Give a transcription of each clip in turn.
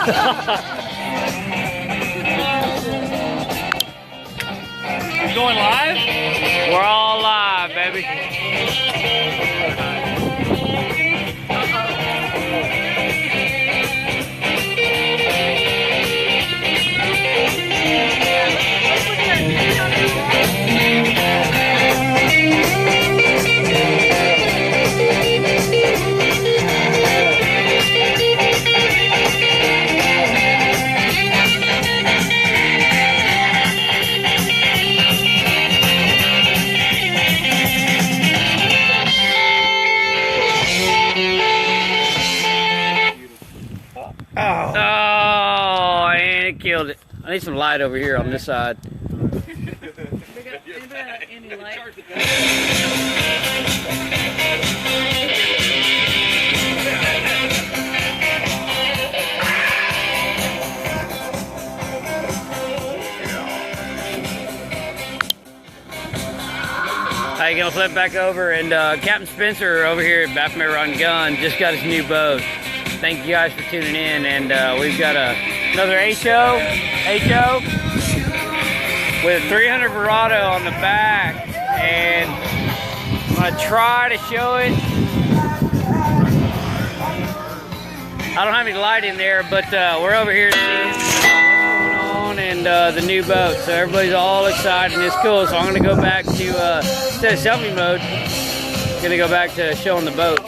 You going live? We're all live, baby. Oh, and it killed it. I need some light over here on this side. Any light? Hey, gonna flip back over, and Capt Spencer over here at Baffin Rod and Gun just got his new boat. Thank you guys for tuning in, and we've got another HO with a 300 Verado on the back, and I'm gonna try to show it. I don't have any light in there, but we're over here seeing what's going on and the new boat, so everybody's all excited and it's cool. So I'm gonna go back to instead of selfie mode, I'm gonna go back to showing the boat.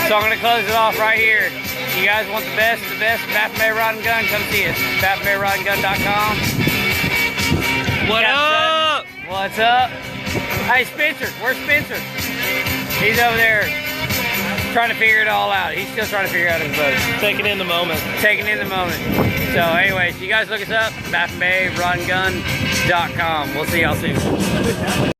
So I'm gonna close it off right here. You guys want the best Baffin Rod and Gun? Come see us. BaffinRodandGun.com. What up? What's up? Hey, Spencer. Where's Spencer? He's over there trying to figure it all out. He's still trying to figure out his boat. Taking in the moment. Taking in the moment. So anyways, you guys look us up. BaffinRodandGun.com. We'll see y'all soon.